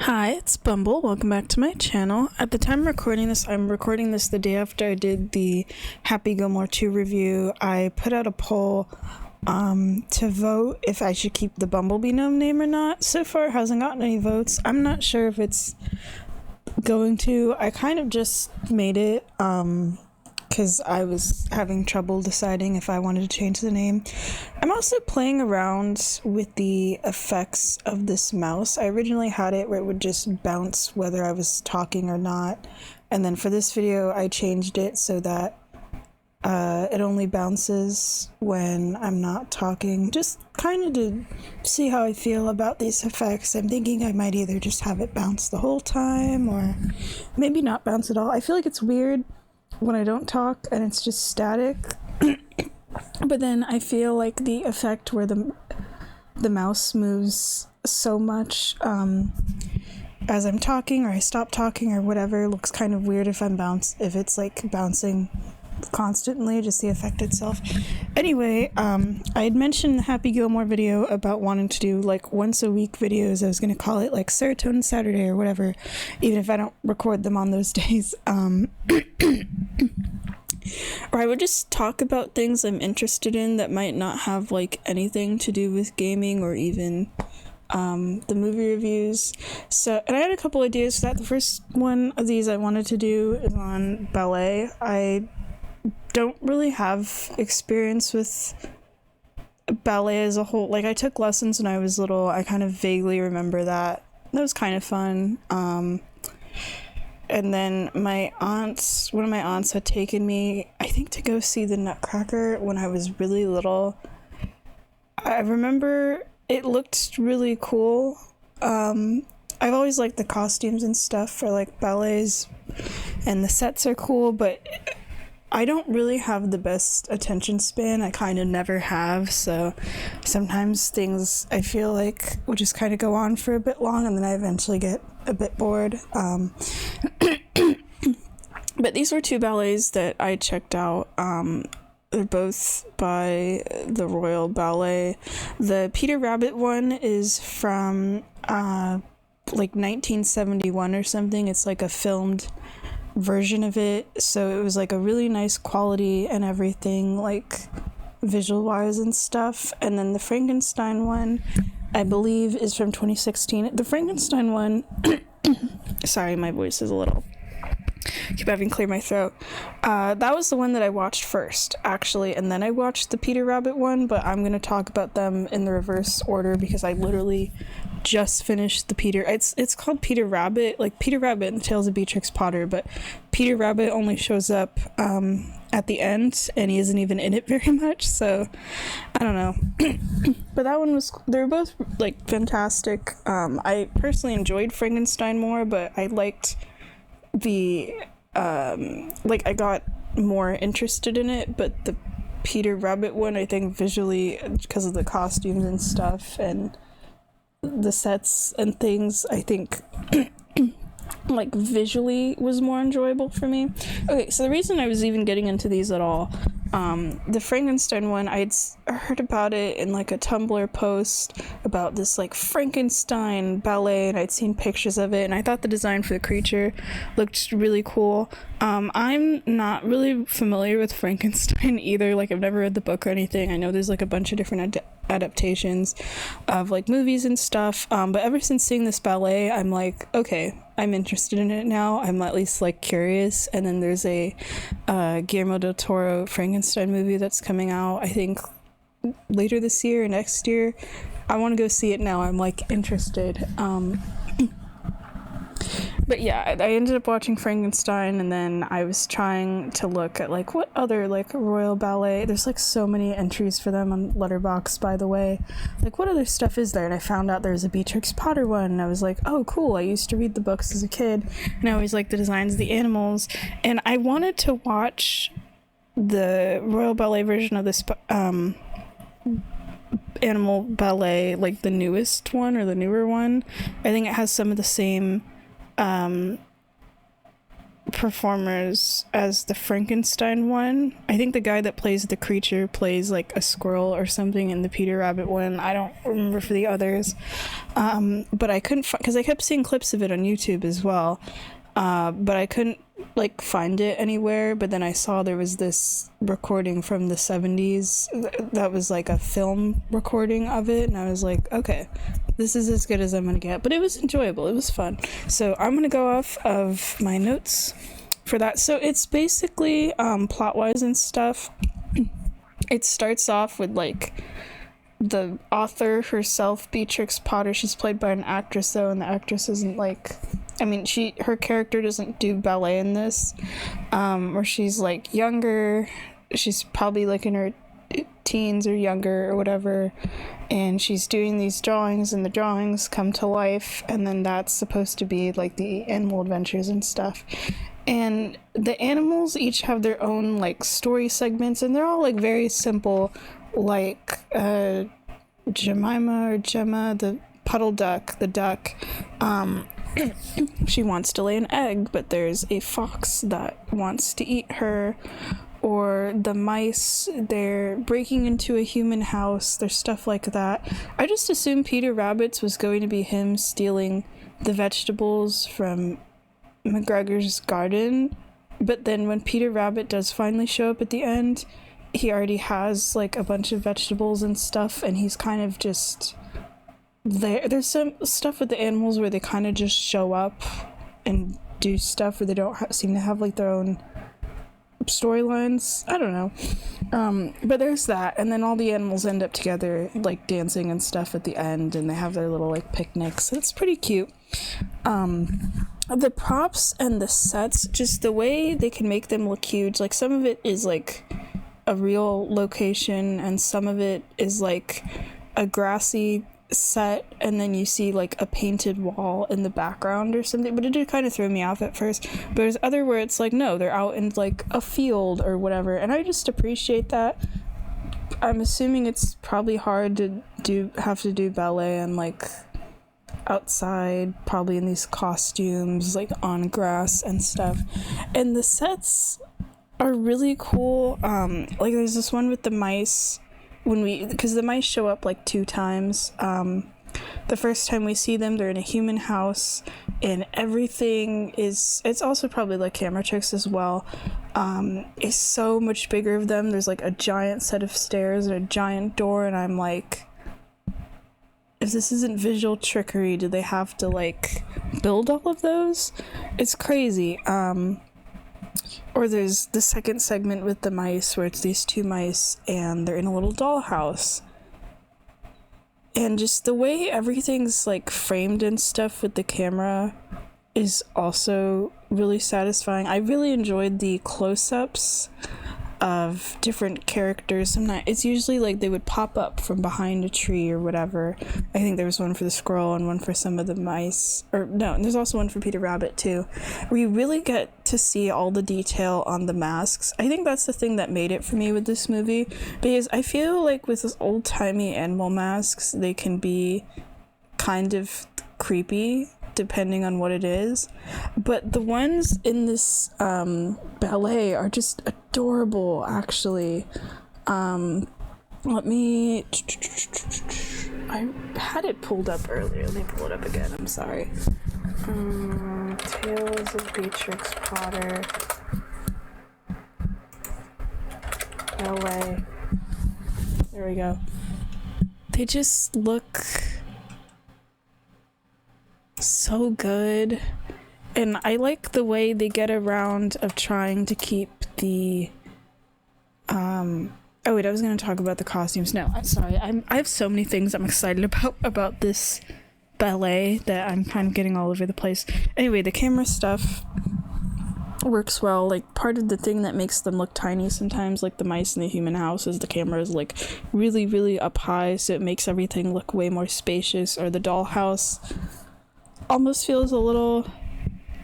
Hi, it's Bumble. Welcome back to my channel. At the time I'm recording this the day after I did the Happy Gilmore 2 review. I put out a poll to vote if I should keep the Bumblebee gnome name or not. So far, it hasn't gotten any votes. I'm not sure if it's going to. I kind of just made it because I was having trouble deciding if I wanted to change the name. I'm also playing around with the effects of this mouse. I originally had it where it would just bounce whether I was talking or not. And then for this video, I changed it so that it only bounces when I'm not talking. Just kind of to see how I feel about these effects. I'm thinking I might either just have it bounce the whole time or maybe not bounce at all. I feel like it's weird when I don't talk and it's just static. But then I feel like the effect where the mouse moves so much as I'm talking or I stop talking or whatever looks kind of weird if if it's like bouncing constantly, just the effect itself. Anyway, I had mentioned the Happy Gilmore video about wanting to do like once a week videos. I was going to call it like Serotonin Saturday or whatever, even if I don't record them on those days. Or I would just talk about things I'm interested in that might not have like anything to do with gaming or even the movie reviews. So, and I had a couple ideas for that. The first one of these I wanted to do is on ballet. I don't really have experience with ballet as a whole. Like, I took lessons when I was little. I kind of vaguely remember that. That was kind of fun. And then one of my aunts had taken me, I think, to go see the Nutcracker when I was really little. I remember it looked really cool. I've always liked the costumes and stuff for like ballets, and the sets are cool, but I don't really have the best attention span. I kind of never have, so sometimes things I feel like will just kind of go on for a bit long and then I eventually get a bit bored. But these were two ballets that I checked out. They're both by the Royal Ballet. The Peter Rabbit one is from like 1971 or something. It's like a filmed version of it, so it was like a really nice quality and everything, like visual wise and stuff. And then the Frankenstein one, I believe, is from 2016. The Frankenstein one sorry, my voice is a little, keep having to clear my throat. That was the one that I watched first, actually, and then I watched the Peter Rabbit one, but I'm gonna talk about them in the reverse order because I literally just finished the it's called Peter Rabbit, like Peter Rabbit and the Tales of Beatrix Potter, but Peter Rabbit only shows up at the end and he isn't even in it very much, so I don't know. But that one they were both like fantastic. I personally enjoyed Frankenstein more, but I liked the I got more interested in it, but the Peter Rabbit one, I think visually, because of the costumes and stuff and the sets and things, I think like visually was more enjoyable for me. Okay, so the reason I was even getting into these at all, the Frankenstein one, I'd heard about it in like a Tumblr post about this like Frankenstein ballet, and I'd seen pictures of it, and I thought the design for the creature looked really cool. I'm not really familiar with Frankenstein either. Like, I've never read the book or anything. I know there's like a bunch of different adaptations of like movies and stuff, but ever since seeing this ballet, I'm like, okay, I'm interested in it now. I'm at least like curious. And then there's a Guillermo del Toro Frankenstein movie that's coming out, I think later this year or next year. I want to go see it now. I'm like interested. But yeah, I ended up watching Frankenstein, and then I was trying to look at like what other like Royal Ballet, there's like so many entries for them on Letterboxd, by the way, like what other stuff is there, and I found out there's a Beatrix Potter one, and I was like, oh cool, I used to read the books as a kid and I always liked the designs of the animals, and I wanted to watch the Royal Ballet version of this animal ballet, like the newest one or the newer one. I think it has some of the same performers as the Frankenstein one. I think the guy that plays the creature plays like a squirrel or something in the Peter Rabbit one. I don't remember for the others. But I couldn't because I kept seeing clips of it on YouTube as well. But I couldn't like find it anywhere. But then I saw there was this recording from the 70s that was like a film recording of it, and I was like, okay, this is as good as I'm gonna get. But it was enjoyable, it was fun. So I'm gonna go off of my notes for that. So it's basically plot wise and stuff, it starts off with like the author herself, Beatrix Potter. She's played by an actress though, and the actress isn't like, I mean, her character doesn't do ballet in this, where she's like younger. She's probably like in her teens or younger or whatever, and she's doing these drawings, and the drawings come to life, and then that's supposed to be like the animal adventures and stuff. And the animals each have their own like story segments, and they're all like very simple, like Jemima or Gemma, the puddle duck, the duck, she wants to lay an egg, but there's a fox that wants to eat her. Or the mice, they're breaking into a human house. There's stuff like that. I just assumed Peter Rabbit's was going to be him stealing the vegetables from McGregor's garden. But then when Peter Rabbit does finally show up at the end, he already has like a bunch of vegetables and stuff, and he's kind of just there. There's some stuff with the animals where they kind of just show up and do stuff where they don't seem to have like their own storylines. I don't know, but there's that, and then all the animals end up together like dancing and stuff at the end, and they have their little like picnics. It's pretty cute. The props and the sets, just the way they can make them look huge, like some of it is like a real location, and some of it is like a grassy set, and then you see like a painted wall in the background or something. But it did kind of throw me off at first. But there's other where it's like, no, they're out in like a field or whatever, and I just appreciate that. I'm assuming it's probably hard to have to do ballet and like outside, probably in these costumes, like on grass and stuff. And the sets are really cool. Like there's this one with the mice, because the mice show up like 2 times. The first time we see them, they're in a human house, and everything it's also probably like camera tricks as well. It's so much bigger of them. There's like a giant set of stairs and a giant door, and I'm like, if this isn't visual trickery, do they have to like build all of those? It's crazy. Or there's the second segment with the mice where it's these 2 mice and they're in a little dollhouse. And just the way everything's like framed and stuff with the camera is also really satisfying. I really enjoyed the close-ups of different characters. Sometimes it's usually like they would pop up from behind a tree or whatever. I think there was one for the squirrel and one for some of the mice, or no, and there's also one for Peter Rabbit too, where you really get to see all the detail on the masks. I think that's the thing that made it for me with this movie, because I feel like with those old-timey animal masks, they can be kind of creepy depending on what it is, but the ones in this ballet are just adorable, actually. Let me, I had it pulled up earlier. Let me pull it up again. I'm sorry. Tales of Beatrix Potter ballet. There we go. They just look so good, and I like the way they get around of trying to keep the oh wait, I was going to talk about the costumes. No, I'm sorry, I have so many things I'm excited about this ballet that I'm kind of getting all over the place. Anyway, the camera stuff works well. Like, part of the thing that makes them look tiny sometimes, like the mice in the human house, is the camera is like really, really up high, so it makes everything look way more spacious. Or the dollhouse almost feels a little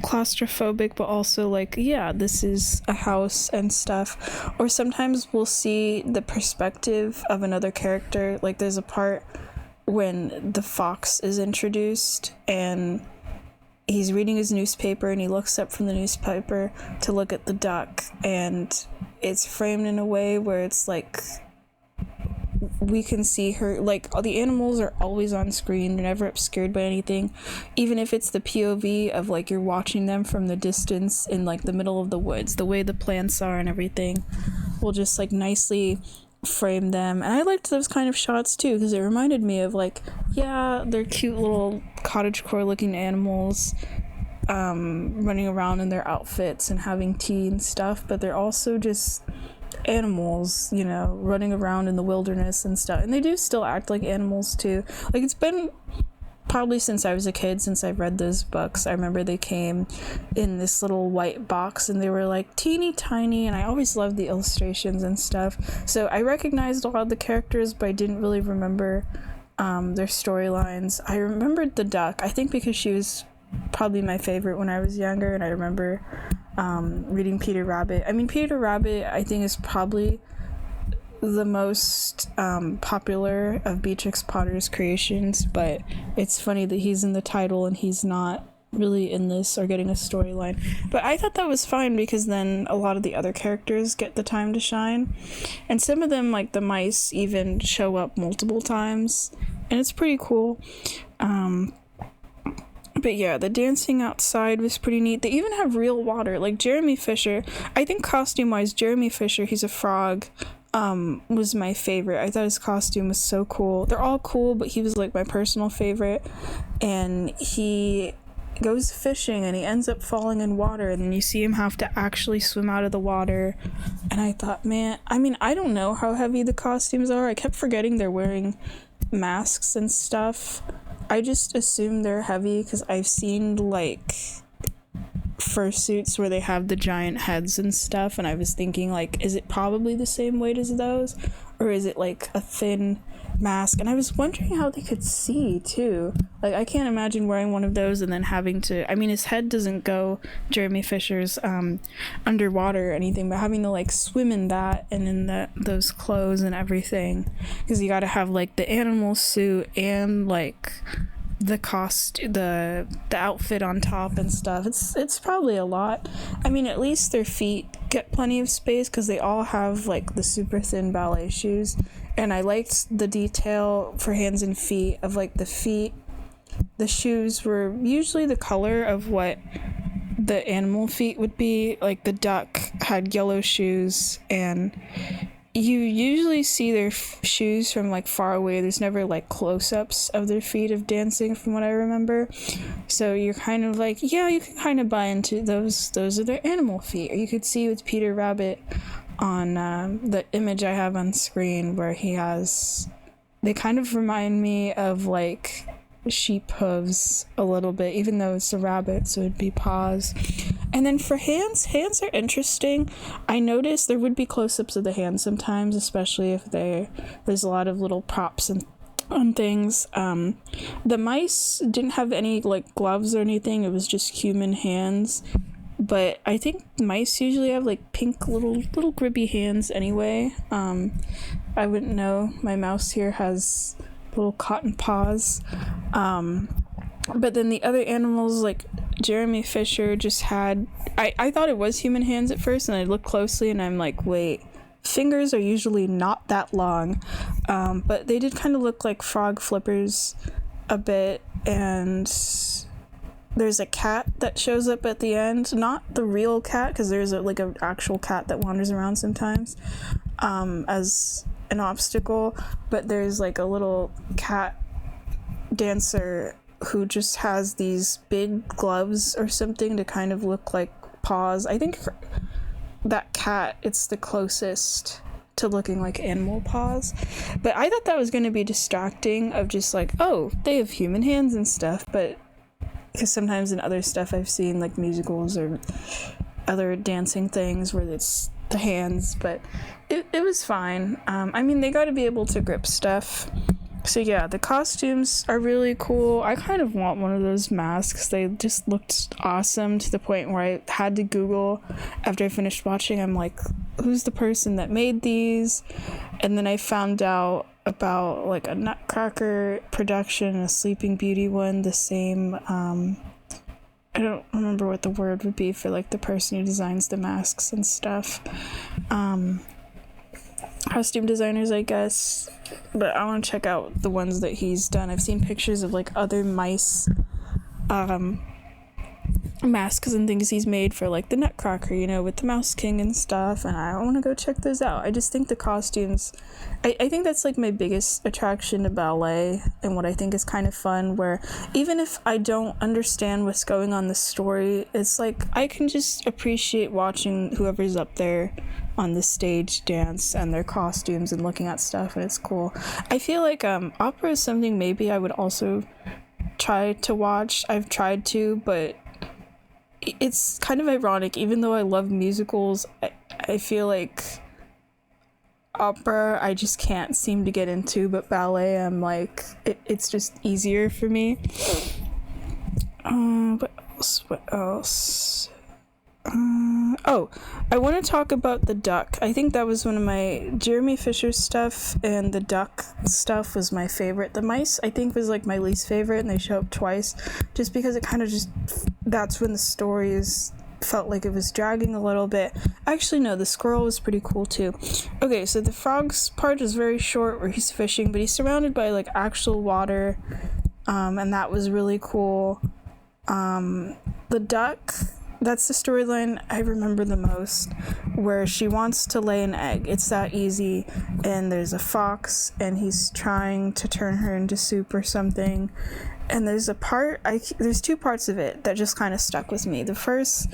claustrophobic, but also like, yeah, this is a house and stuff. Or sometimes we'll see the perspective of another character. Like there's a part when the fox is introduced, and he's reading his newspaper and he looks up from the newspaper to look at the duck, and it's framed in a way where it's like we can see her, like all the animals are always on screen, they're never obscured by anything, even if it's the POV of like you're watching them from the distance in like the middle of the woods, the way the plants are and everything will just like nicely frame them. And I liked those kind of shots too, because it reminded me of like, yeah, they're cute little cottagecore looking animals running around in their outfits and having tea and stuff, but they're also just animals, you know, running around in the wilderness and stuff, and they do still act like animals too. Like, it's been probably since I was a kid since I've read those books. I remember they came in this little white box and they were like teeny tiny, and I always loved the illustrations and stuff, so I recognized a lot of the characters, but I didn't really remember their storylines. I remembered the duck, I think, because she was probably my favorite when I was younger, and I remember reading Peter Rabbit. I mean, Peter Rabbit, I think, is probably the most popular of Beatrix Potter's creations, but it's funny that he's in the title and he's not really in this or getting a storyline. But I thought that was fine, because then a lot of the other characters get the time to shine, and some of them, like the mice, even show up multiple times, and it's pretty cool. But yeah, the dancing outside was pretty neat. They even have real water. Like Jeremy Fisher, I think costume-wise, Jeremy Fisher, he's a frog, was my favorite. I thought his costume was so cool. They're all cool, but he was like my personal favorite. And he goes fishing and he ends up falling in water, and then you see him have to actually swim out of the water. And I thought, man, I mean, I don't know how heavy the costumes are. I kept forgetting they're wearing masks and stuff. I just assume they're heavy because I've seen like fursuits where they have the giant heads and stuff, and I was thinking, like, is it probably the same weight as those, or is it like a thin mask? And I was wondering how they could see too. Like, I can't imagine wearing one of those and then having to, I mean, his head doesn't go, Jeremy Fisher's, underwater or anything, but having to like swim in that and in those clothes and everything, because you got to have like the animal suit and like the outfit on top and stuff. It's probably a lot. I mean, at least their feet get plenty of space, because they all have like the super thin ballet shoes, and I liked the detail for hands and feet of like the feet. The shoes were usually the color of what the animal feet would be. Like the duck had yellow shoes, and you usually see their shoes from like far away. There's never like close-ups of their feet of dancing, from what I remember. So you're kind of like, yeah, you can kind of buy into those are their animal feet. Or you could see with Peter Rabbit on the image I have on screen, where they kind of remind me of like sheep hooves a little bit, even though it's a rabbit, so it'd be paws. And then for hands are interesting. I noticed there would be close-ups of the hands sometimes, especially if there's a lot of little props and on things. The mice didn't have any like gloves or anything. It was just human hands, but I think mice usually have like pink little gribby hands anyway. I wouldn't know. My mouse here has little cotton paws. But then the other animals, like Jeremy Fisher just had, I thought it was human hands at first, and I looked closely and I'm like, wait, fingers are usually not that long. But they did kind of look like frog flippers a bit. And there's a cat that shows up at the end, not the real cat, because there's like an actual cat that wanders around sometimes as an obstacle, but there's like a little cat dancer who just has these big gloves or something to kind of look like paws. I think that cat, it's the closest to looking like animal paws. But I thought that was going to be distracting, of just like, oh, they have human hands and stuff. But because sometimes in other stuff I've seen, like musicals or other dancing things, where it's the hands, but it was fine. I mean, they got to be able to grip stuff. So yeah, the costumes are really cool. I kind of want one of those masks. They just looked awesome, to the point where I had to Google after I finished watching. I'm like, who's the person that made these? And then I found out about like a Nutcracker production, a Sleeping Beauty one, the same I don't remember what the word would be for like the person who designs the masks and stuff. Costume designers, I guess. But I want to check out the ones that he's done. I've seen pictures of like other mice masks and things he's made for like the Nutcracker, you know, with the Mouse King and stuff, and I want to go check those out. I just think the costumes, I think that's like my biggest attraction to ballet, and what I think is kind of fun, where even if I don't understand what's going on in the story, it's like I can just appreciate watching whoever's up there on the stage dance and their costumes and looking at stuff, and it's cool. I feel like opera is something maybe I would also try to watch. I've tried to, but it's kind of ironic. Even though I love musicals, I feel like opera I just can't seem to get into, but ballet I'm like, it's just easier for me. What else? I want to talk about the duck. I think that was one of my Jeremy Fisher stuff, and the duck stuff was my favorite. The mice I think was like my least favorite, and they show up twice just because it kind of just, that's when the stories felt like it was dragging a little bit. Actually no, the squirrel was pretty cool too. Okay, so the frogs part is very short where he's fishing, but he's surrounded by like actual water, and that was really cool. The duck, that's the storyline I remember the most, where she wants to lay an egg. It's that easy, and there's a fox, and he's trying to turn her into soup or something. And there's a part, there's two parts of it that just kind of stuck with me. The first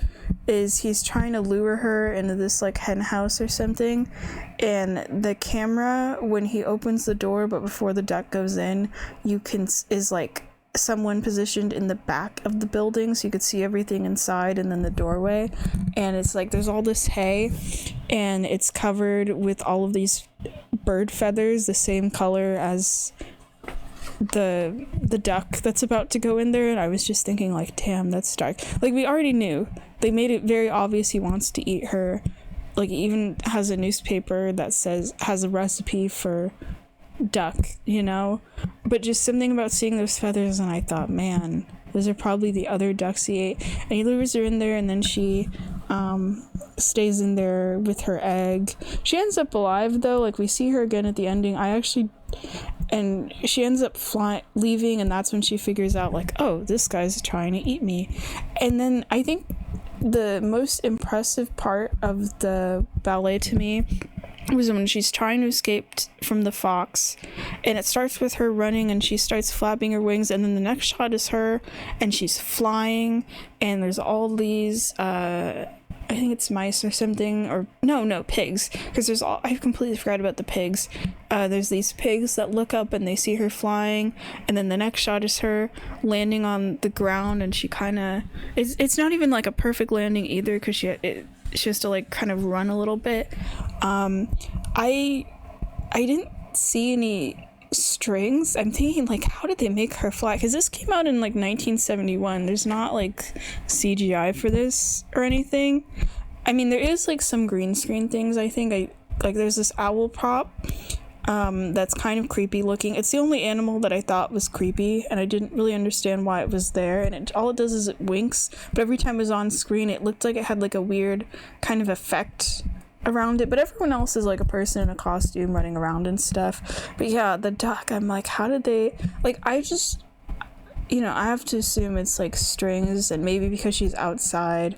is he's trying to lure her into this like hen house or something, and the camera, when he opens the door but before the duck goes in, is like someone positioned in the back of the building, so you could see everything inside, and then the doorway, and it's like there's all this hay, and it's covered with all of these bird feathers the same color as the duck that's about to go in there. And I was just thinking like, damn, that's dark. Like, we already knew, they made it very obvious he wants to eat her. Like, he even has a newspaper that has a recipe for duck, you know, but just something about seeing those feathers, and I thought, man, those are probably the other ducks he ate. And he lures her in there, and then she stays in there with her egg. She ends up alive though, like we see her again at the ending. And she ends up leaving, and that's when she figures out like, oh, this guy's trying to eat me. And then I think the most impressive part of the ballet to me was when she's trying to escape from the fox, and it starts with her running, and she starts flapping her wings, and then the next shot is her and she's flying, and there's all these I think it's mice or something, or no, pigs, because I completely forgot about the pigs. There's these pigs that look up and they see her flying, and then the next shot is her landing on the ground, and she kind of, it's not even like a perfect landing either, because she has to like kind of run a little bit. I didn't see any strings. I'm thinking like, how did they make her fly? Because this came out in like 1971. There's not like CGI for this or anything. I mean, there is like some green screen things. I think there's this owl prop that's kind of creepy looking. It's the only animal that I thought was creepy, and I didn't really understand why it was there, and all it does is it winks, but every time it was on screen it looked like it had like a weird kind of effect around it, but everyone else is like a person in a costume running around and stuff. But yeah, the duck, I'm like, how did they, like, I just, you know, I have to assume it's like strings, and maybe because she's outside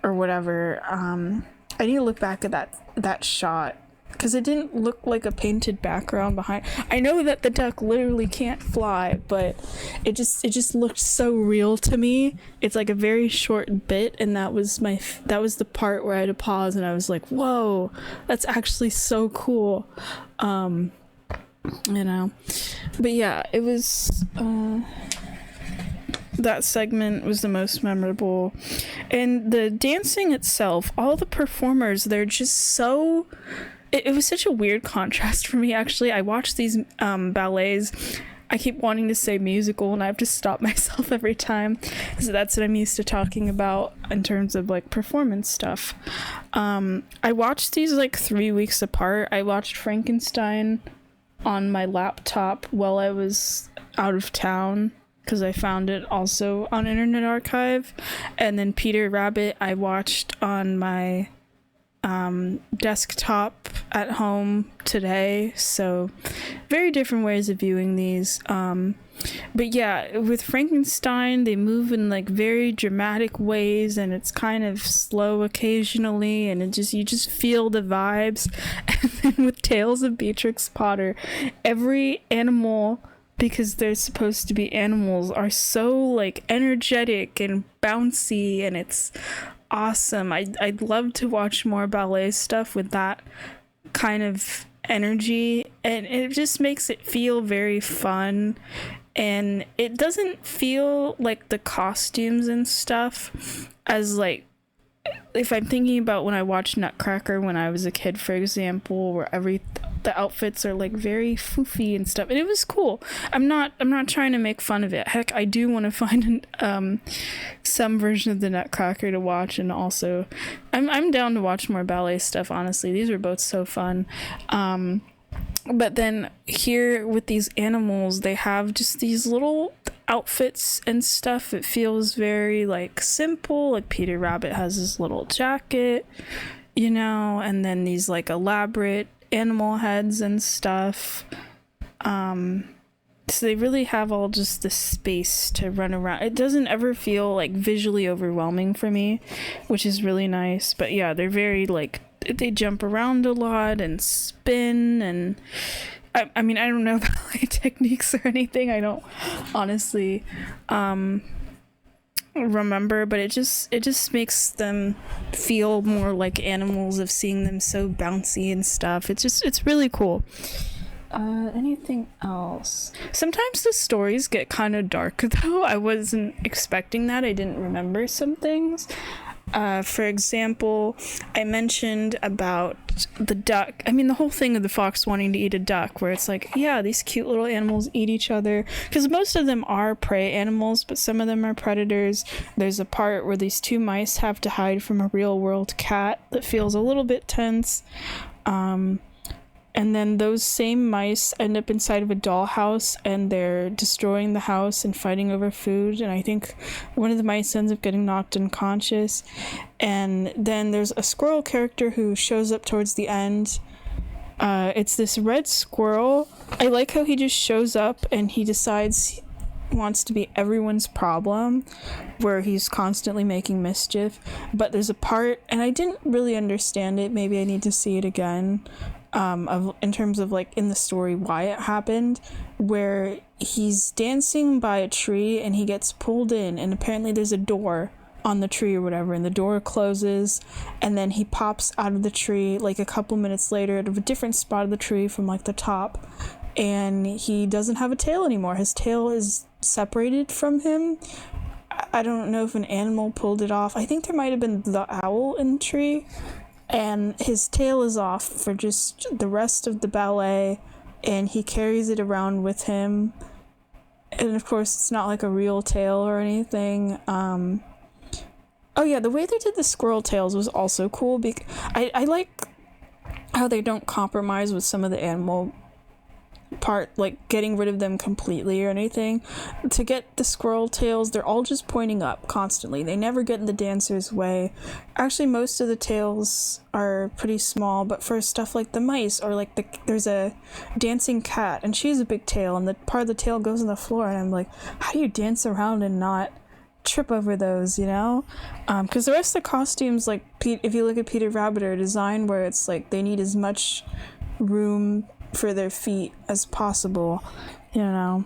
or whatever. I need to look back at that shot, because it didn't look like a painted background behind. I know that the duck literally can't fly, but it just looked so real to me. It's like a very short bit, and that was the part where I had to pause, and I was like, whoa, that's actually so cool. You know, but yeah, it was that segment was the most memorable. And the dancing itself, all the performers, they're just so, it was such a weird contrast for me, actually. I watched these ballets. I keep wanting to say musical, and I have to stop myself every time, because that's what I'm used to talking about in terms of like performance stuff. I watched these like 3 weeks apart. I watched Frankenstein on my laptop while I was out of town because I found it also on Internet Archive. And then Peter Rabbit I watched on my desktop at home today. So very different ways of viewing these. But yeah, with Frankenstein, they move in like very dramatic ways, and it's kind of slow occasionally, and you just feel the vibes. And then with Tales of Beatrix Potter, every animal, because they're supposed to be animals, are so like energetic and bouncy, and it's awesome. I'd love to watch more ballet stuff with that kind of energy, and it just makes it feel very fun. And it doesn't feel like the costumes and stuff as like, if I'm thinking about when I watched Nutcracker when I was a kid, for example, where the outfits are like very foofy and stuff, and it was cool. I'm not trying to make fun of it. Heck, I do want to find some version of the Nutcracker to watch, and also I'm down to watch more ballet stuff. Honestly, these were both so fun. But then here with these animals, they have just these little outfits and stuff. It feels very like simple. Like Peter Rabbit has his little jacket, and then these like elaborate animal heads and stuff. So they really have all just the space to run around. It doesn't ever feel like visually overwhelming for me, which is really nice. But yeah, they're very like, they jump around a lot and spin, and I mean, I don't know ballet techniques or anything. I don't honestly remember, but it just makes them feel more like animals of seeing them so bouncy and stuff. It's really cool. Anything else? Sometimes the stories get kind of dark though. I wasn't expecting that. I didn't remember some things. For example, I mentioned about the duck. I mean, the whole thing of the fox wanting to eat a duck, where it's like, yeah, these cute little animals eat each other, because most of them are prey animals, but some of them are predators. There's a part where these two mice have to hide from a real world cat that feels a little bit tense. And then those same mice end up inside of a dollhouse, and they're destroying the house and fighting over food. And I think one of the mice ends up getting knocked unconscious. And then there's a squirrel character who shows up towards the end. It's this red squirrel. I like how he just shows up and he decides he wants to be everyone's problem, where he's constantly making mischief. But there's a part, and I didn't really understand it. Maybe I need to see it again. In terms of like in the story why it happened, where he's dancing by a tree and he gets pulled in, and apparently there's a door on the tree or whatever, and the door closes, and then he pops out of the tree like a couple minutes later at a different spot of the tree from like the top, and he doesn't have a tail anymore. His tail is separated from him. I don't know if an animal pulled it off. I think there might have been the owl in the tree. And his tail is off for just the rest of the ballet, and he carries it around with him. And of course, it's not like a real tail or anything. Oh yeah, the way they did the squirrel tails was also cool. I like how they don't compromise with some of the animal part, like getting rid of them completely or anything. To get the squirrel tails, they're all just pointing up constantly. They never get in the dancer's way. Actually, most of the tails are pretty small, but for stuff like the mice, or like there's a dancing cat and she has a big tail, and the part of the tail goes on the floor, and I'm like, how do you dance around and not trip over those, because the rest of the costumes, like if you look at Peter Rabbit, are designed where it's like they need as much room for their feet as possible, Oh,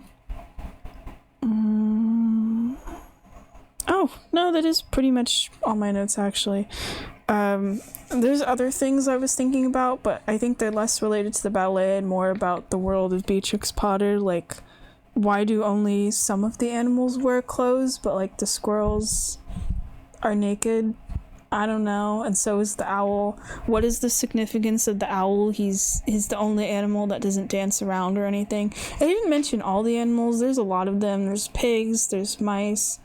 no, that is pretty much all my notes, actually. There's other things I was thinking about, but I think they're less related to the ballet and more about the world of Beatrix Potter. Like, why do only some of the animals wear clothes, but like the squirrels are naked? I don't know. And so is the owl. What is the significance of the owl? He's the only animal that doesn't dance around or anything. I didn't mention all the animals. There's a lot of them. There's pigs, there's mice,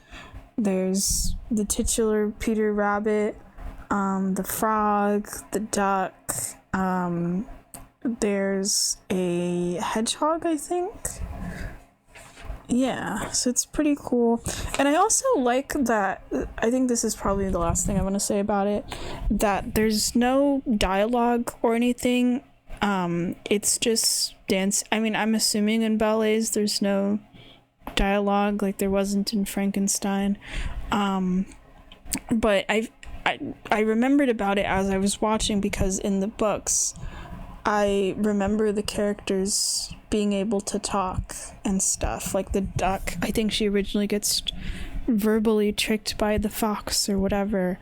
there's the titular Peter Rabbit, the frog, the duck, there's a hedgehog, I think. Yeah, so it's pretty cool. And I also like that, I think this is probably the last thing I want to say about it, that there's no dialogue or anything. It's just dance. I mean, I'm assuming in ballets there's no dialogue like there wasn't in Frankenstein. But I remembered about it as I was watching, because in the books I remember the characters being able to talk and stuff. Like the duck, I think she originally gets verbally tricked by the fox or whatever.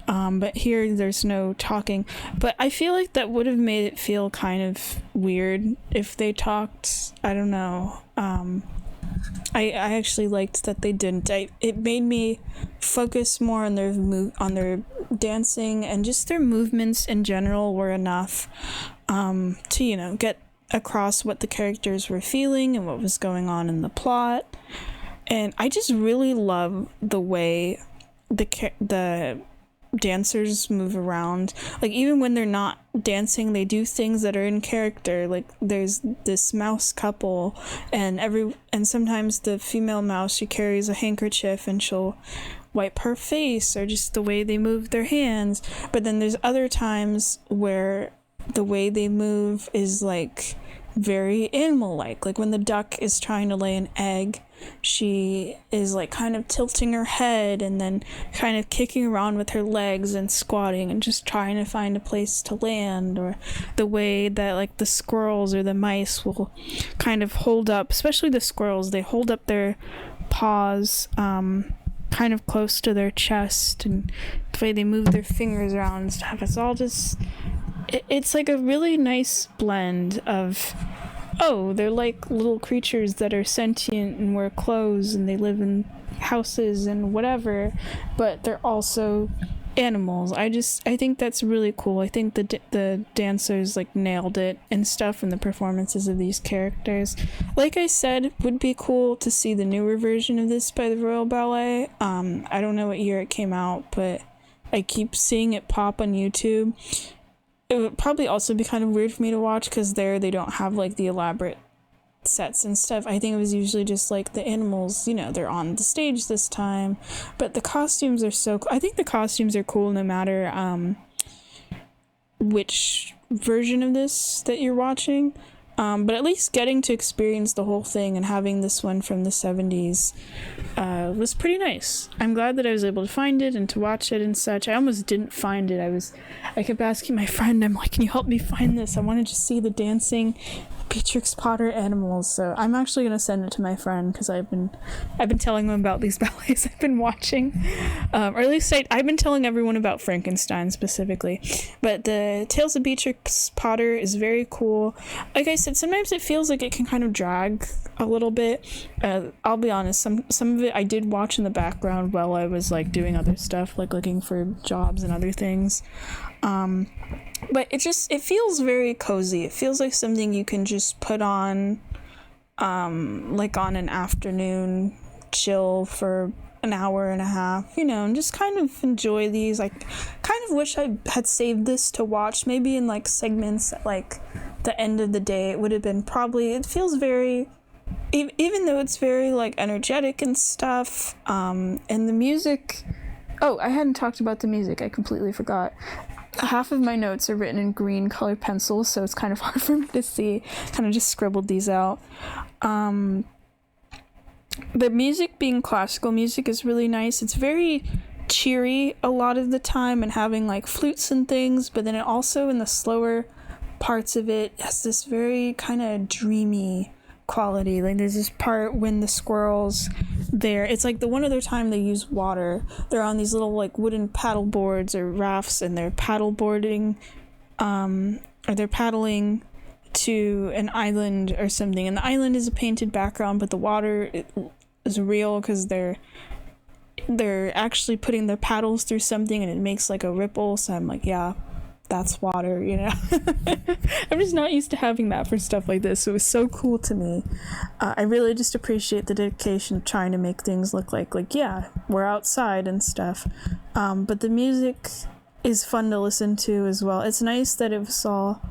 But here there's no talking. But I feel like that would have made it feel kind of weird if they talked. I don't know. I actually liked that they didn't. It made me focus more on their dancing, and just their movements in general were enough to get across what the characters were feeling and what was going on in the plot. And I just really love the way the dancers move around. Like, even when they're not dancing, they do things that are in character. Like, there's this mouse couple, and sometimes the female mouse, she carries a handkerchief and she'll wipe her face, or just the way they move their hands. But then there's other times where the way they move is like very animal-like. Like when the duck is trying to lay an egg, she is like kind of tilting her head and then kind of kicking around with her legs and squatting and just trying to find a place to land. Or the way that like the squirrels or the mice will kind of hold up, especially the squirrels, they hold up their paws kind of close to their chest, and the way they move their fingers around and stuff. It's all just, it's like a really nice blend of, oh, they're like little creatures that are sentient and wear clothes and they live in houses and whatever, but they're also animals. I think that's really cool. I think the dancers like nailed it and stuff in the performances of these characters. Like I said, would be cool to see the newer version of this by the Royal Ballet. I don't know what year it came out, but I keep seeing it pop on YouTube. It would probably also be kind of weird for me to watch, because they don't have like the elaborate sets and stuff. I think it was usually just like the animals, they're on the stage this time, but the costumes are so cool. I think the costumes are cool no matter which version of this that you're watching, but at least getting to experience the whole thing and having this one from the 70s was pretty nice. I'm glad that I was able to find it and to watch it and such. I almost didn't find it. I kept asking my friend, I'm like, can you help me find this? I wanted to see the dancing Beatrix Potter animals. So I'm actually going to send it to my friend, because I've been telling him about these ballets I've been watching, or at least I've been telling everyone about Frankenstein specifically. But the Tales of Beatrix Potter is very cool. Like I said, sometimes it feels like it can kind of drag a little bit. I'll be honest, some of it I did watch in the background while I was like doing other stuff, like looking for jobs and other things. But it feels very cozy. It feels like something you can just put on, like on an afternoon chill for an hour and a half, and just kind of enjoy these. I kind of wish I had saved this to watch maybe in like segments at like the end of the day. It would have been it feels very, even though it's very like energetic and stuff, and the music. Oh, I hadn't talked about the music. I completely forgot. Half of my notes are written in green colored pencils, so it's kind of hard for me to see. Kind of just scribbled these out. The music being classical music is really nice. It's very cheery a lot of the time, and having like flutes and things, but then it also, in the slower parts of it, has this very kind of dreamy quality. Like there's this part when the squirrels, it's like the one other time they use water, they're on these little like wooden paddle boards or rafts, and they're paddle boarding, or they're paddling to an island or something, and the island is a painted background, but the water is real, because they're actually putting their paddles through something and it makes like a ripple. So I'm like, yeah, that's water, I'm just not used to having that for stuff like this, so it was so cool to me. I really just appreciate the dedication of trying to make things look like yeah, we're outside and stuff. But the music is fun to listen to as well. It's nice that it was all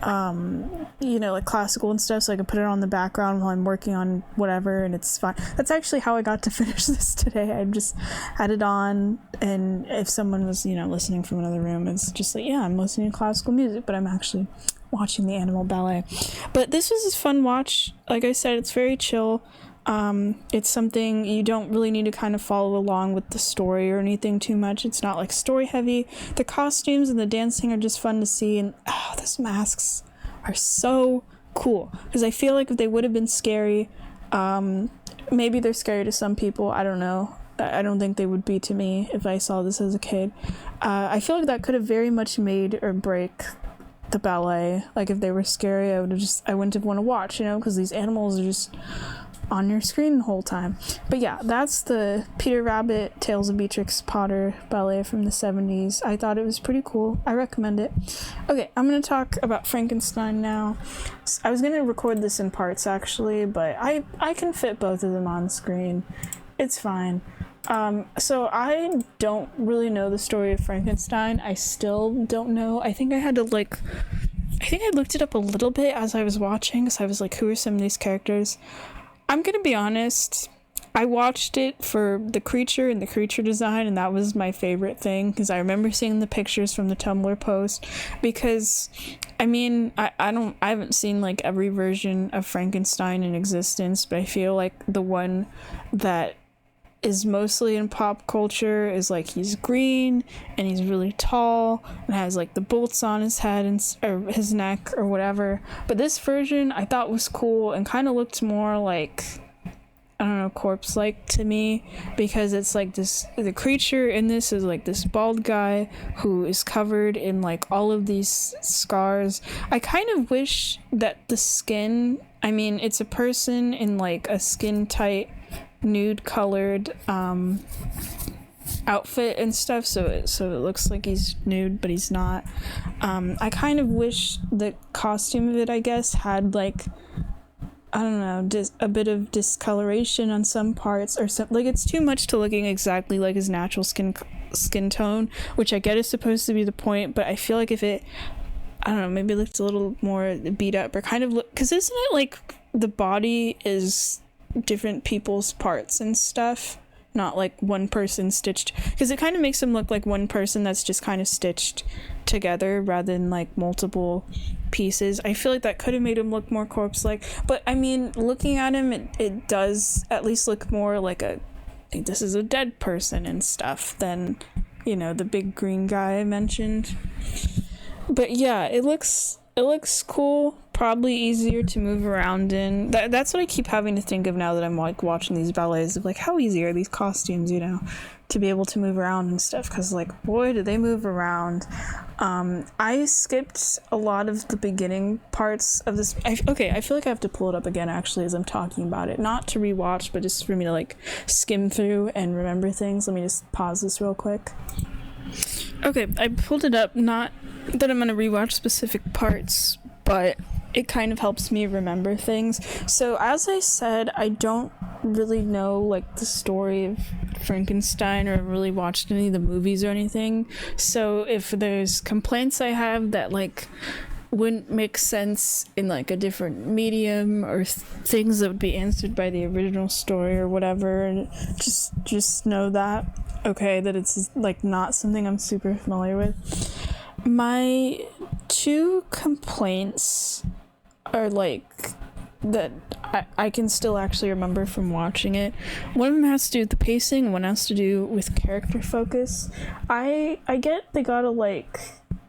like classical and stuff, so I can put it on the background while I'm working on whatever, and it's fine. That's actually how I got to finish this today. I just had it on, and if someone was, listening from another room, it's just like, yeah, I'm listening to classical music, but I'm actually watching the animal ballet. But this was a fun watch. Like I said, it's very chill. It's something you don't really need to kind of follow along with the story or anything too much. It's not like story heavy. The costumes and the dancing are just fun to see, and those masks are so cool, because I feel like if they would have been scary, maybe they're scary to some people, I don't know. I don't think they would be to me if I saw this as a kid. I feel like that could have very much made or break the ballet. Like if they were scary, I wouldn't have want to watch, because these animals are just on your screen the whole time. But yeah, that's the Peter Rabbit Tales of Beatrix Potter ballet from the 70s. I thought it was pretty cool. I recommend it. Okay, I'm going to talk about Frankenstein now. I was going to record this in parts actually, but I can fit both of them on screen. It's fine. So I don't really know the story of Frankenstein. I still don't know. I think I looked it up a little bit as I was watching, because I was like, who are some of these characters? I'm gonna be honest, I watched it for the creature and the creature design, and that was my favorite thing, because I remember seeing the pictures from the Tumblr post, because I haven't seen like every version of Frankenstein in existence, but I feel like the one that is mostly in pop culture is like he's green and he's really tall and has like the bolts on his head or his neck or whatever. But this version I thought was cool and kind of looked more like, I don't know, corpse-like to me, because it's like the creature in this is like this bald guy who is covered in like all of these scars. I kind of wish that the skin, it's a person in like a skin tight nude colored outfit and stuff, so it looks like he's nude but he's not. I kind of wish the costume of it, I guess, had like, I don't know, a bit of discoloration on some parts, or something. Like it's too much to looking exactly like his natural skin tone, which I get is supposed to be the point, but I feel like if it, I don't know, maybe looked a little more beat up, or kind of look, because isn't it like the body is different people's parts and stuff, not like one person stitched, because it kind of makes him look like one person that's just kind of stitched together rather than like multiple pieces. I feel like that could have made him look more corpse-like, but looking at him, it does at least look more like this is a dead person and stuff than, the big green guy I mentioned. But yeah, it looks cool, probably easier to move around in. That's what I keep having to think of now that I'm like watching these ballets, of like how easy are these costumes, to be able to move around and stuff, because like, boy, do they move around. I skipped a lot of the beginning parts of this. I feel like I have to pull it up again actually as I'm talking about it, not to rewatch, but just for me to like skim through and remember things. Let me just pause this real quick. Okay, I pulled it up, not that I'm gonna rewatch specific parts, but it kind of helps me remember things. So as I said, I don't really know like the story of Frankenstein or really watched any of the movies or anything. So if there's complaints I have that like wouldn't make sense in like a different medium, or things that would be answered by the original story or whatever, and just know that, okay, that it's like not something I'm super familiar with. My two complaints are like that I can still actually remember from watching it. One of them has to do with the pacing, one has to do with character focus. I get they gotta like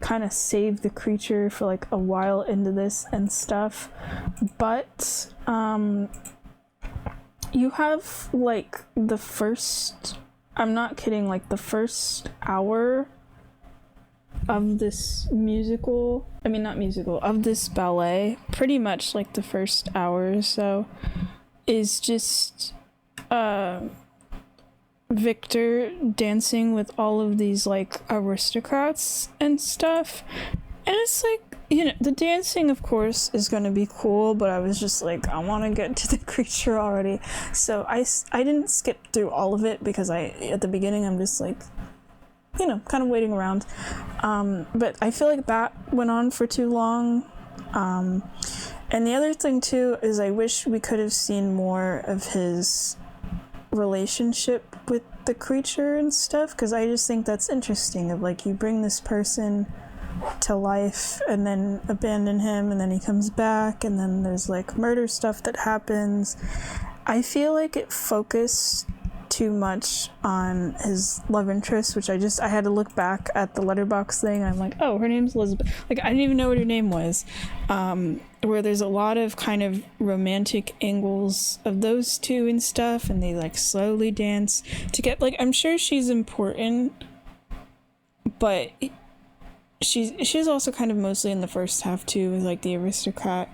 kind of save the creature for like a while into this and stuff, but you have like the first, I'm not kidding, like the first hour of this of this ballet, pretty much like the first hour or so, is just Victor dancing with all of these like aristocrats and stuff, and it's like, the dancing of course is going to be cool, but I was just like, I want to get to the creature already, so I didn't skip through all of it, because at the beginning I'm just like, kind of waiting around, but I feel like that went on for too long, And the other thing too is I wish we could have seen more of his relationship with the creature and stuff, because I just think that's interesting, of like, you bring this person to life and then abandon him, and then he comes back, and then there's like murder stuff that happens. I feel like it focused too much on his love interest, which I had to look back at the letterbox thing, and I'm like, oh, her name's Elizabeth. Like, I didn't even know what her name was. Where there's a lot of kind of romantic angles of those two and stuff, and they like slowly dance to get, like, I'm sure she's important, but she's also kind of mostly in the first half too, with like the aristocrat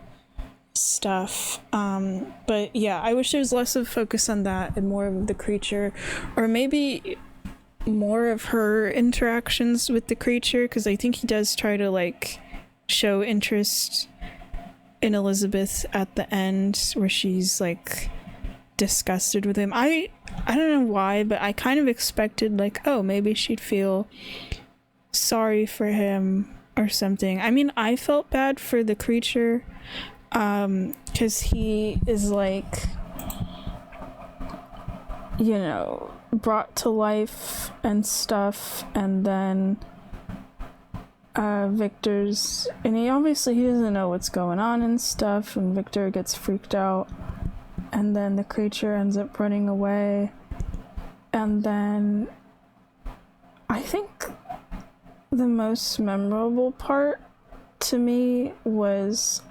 stuff. But yeah, I wish there was less of focus on that and more of the creature, or maybe more of her interactions with the creature, because I think he does try to like show interest in Elizabeth at the end, where she's like disgusted with him. I don't know why, but I kind of expected like, oh, maybe she'd feel sorry for him or something. I mean, I felt bad for the creature, because he is like, you know, brought to life and stuff, and then Victor's, and he doesn't know what's going on and stuff, and Victor gets freaked out, and then the creature ends up running away. And then I think the most memorable part to me was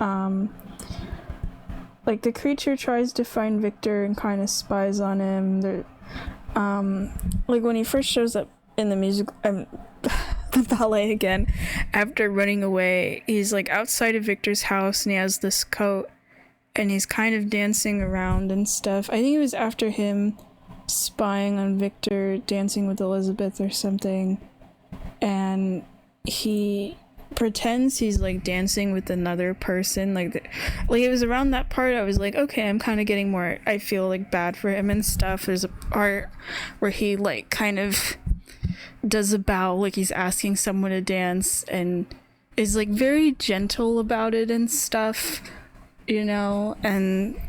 like the creature tries to find Victor and kind of spies on him. Like when he first shows up in the music, the ballet again, after running away, he's like outside of Victor's house, and he has this coat, and he's kind of dancing around and stuff. I think it was after him spying on Victor dancing with Elizabeth or something, and he pretends he's like dancing with another person, like it was around that part I was like, okay, I'm kind of getting more, I feel like bad for him and stuff. There's a part where he like kind of does a bow, like he's asking someone to dance, and is like very gentle about it and stuff, you know, and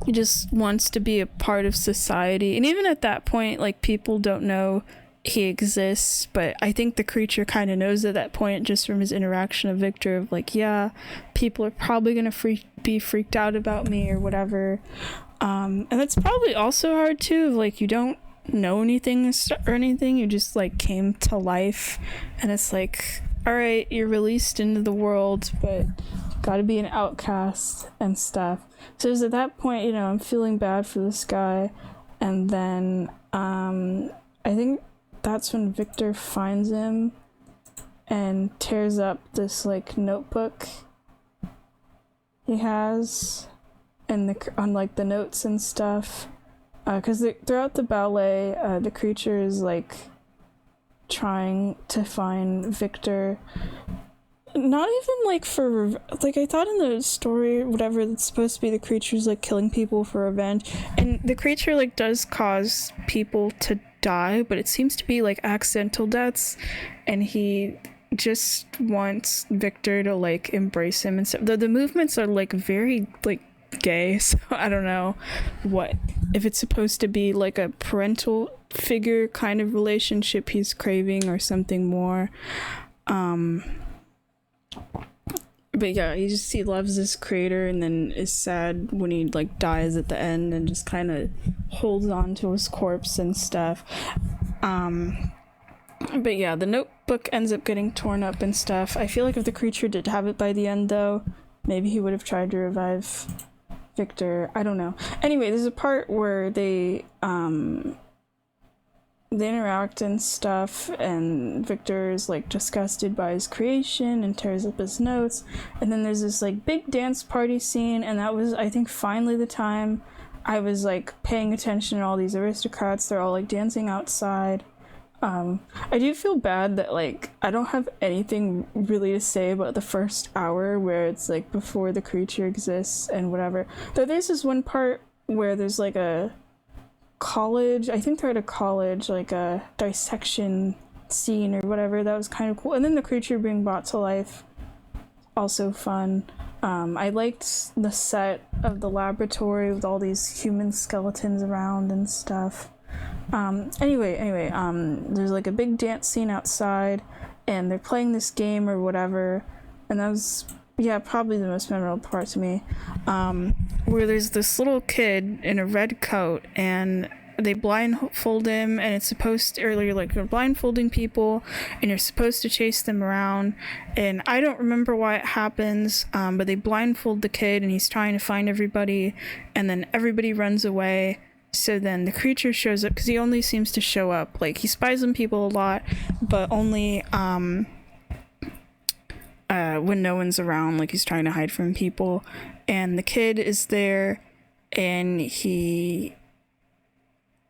he just wants to be a part of society. And even at that point, like, people don't know he exists, but I think the creature kind of knows at that point, just from his interaction of Victor, of like, yeah, people are probably gonna be freaked out about me or whatever. And that's probably also hard too, like, you don't know anything or anything, you just like came to life, and it's like, all right, you're released into the world, but gotta be an outcast and stuff. So it was at that point, you know, I'm feeling bad for this guy, and then I think that's when Victor finds him and tears up this like notebook he has, and on like the notes and stuff, because throughout the ballet, the creature is like trying to find Victor, not even like for like, I thought in the story, whatever, it's supposed to be the creature's like killing people for revenge, and the creature like does cause people to die, but it seems to be like accidental deaths, and he just wants Victor to like embrace him and stuff. The movements are like very like gay, so I don't know what, if it's supposed to be like a parental figure kind of relationship he's craving or something more. But yeah, he loves this creator, and then is sad when he like dies at the end, and just kind of holds on to his corpse and stuff. But yeah, the notebook ends up getting torn up and stuff. I feel like if the creature did have it by the end, though, maybe he would have tried to revive Victor. I don't know. Anyway, there's a part where they interact and stuff, and Victor is like disgusted by his creation and tears up his notes, and then there's this like big dance party scene, and that was, I think, finally the time I was like paying attention to all these aristocrats. They're all like dancing outside. I do feel bad that like I don't have anything really to say about the first hour, where it's like before the creature exists and whatever. Though there's this one part where there's like a college, I think they're at a college, like a dissection scene or whatever. That was kind of cool. And then the creature being brought to life, also fun. I liked the set of the laboratory with all these human skeletons around and stuff. Anyway, there's like a big dance scene outside, and they're playing this game or whatever, and that was, yeah, probably the most memorable part to me, where there's this little kid in a red coat, and they blindfold him, and it's supposed to, earlier, like, they're blindfolding people, and you're supposed to chase them around, and I don't remember why it happens, but they blindfold the kid, and he's trying to find everybody, and then everybody runs away. So then the creature shows up, because he only seems to show up, like, he spies on people a lot, but only when no one's around, like he's trying to hide from people. And the kid is there, and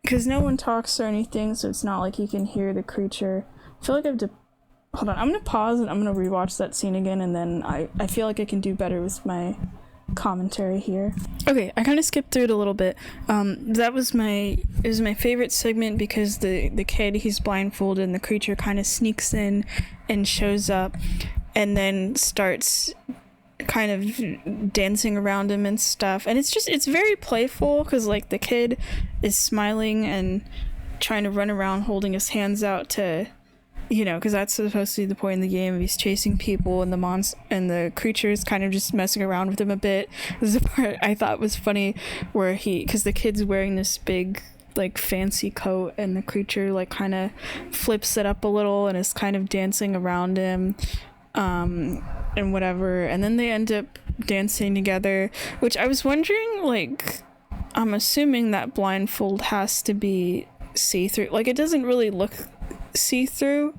because no one talks or anything, so it's not like he can hear the creature. I feel like I have to, hold on, I'm gonna pause and I'm gonna rewatch that scene again, and then I feel like I can do better with my commentary here. Okay, I kind of skipped through it a little bit. It was my favorite segment, because the kid, he's blindfolded, and the creature kind of sneaks in and shows up, and then starts kind of dancing around him and stuff, and it's very playful, because like the kid is smiling and trying to run around holding his hands out to, you know, because that's supposed to be the point in the game. He's chasing people, and the creature is kind of just messing around with him a bit. This is the part I thought was funny, where because the kid's wearing this big, like, fancy coat, and the creature, like, kind of flips it up a little and is kind of dancing around him, and whatever, and then they end up dancing together, which I was wondering, like, I'm assuming that blindfold has to be see-through, like, it doesn't really look see-through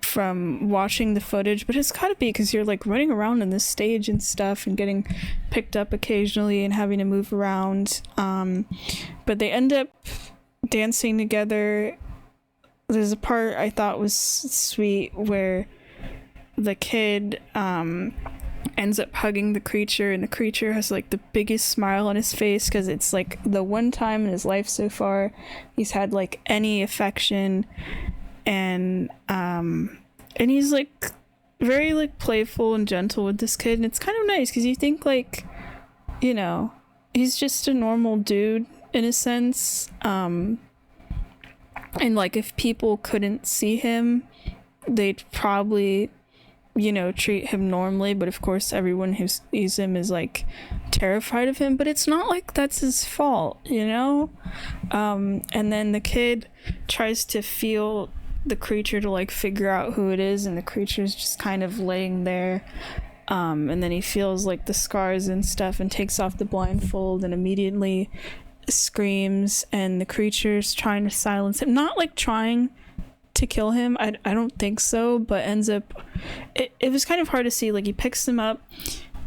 from watching the footage, but it's gotta be, because you're like running around in this stage and stuff and getting picked up occasionally and having to move around, but they end up dancing together. There's a part I thought was sweet where the kid ends up hugging the creature, and the creature has like the biggest smile on his face, because it's like the one time in his life so far he's had like any affection, and he's like very like playful and gentle with this kid, and it's kind of nice, because you think, like, you know, he's just a normal dude in a sense, and like if people couldn't see him, they'd probably, you know, treat him normally, but of course everyone who sees him is like terrified of him, but it's not like that's his fault, you know. And then the kid tries to feel the creature to like figure out who it is, and the creature's just kind of laying there, and then he feels like the scars and stuff and takes off the blindfold and immediately screams, and the creature's trying to silence him, not like trying to kill him, I don't think so, but ends up, it was kind of hard to see, like he picks him up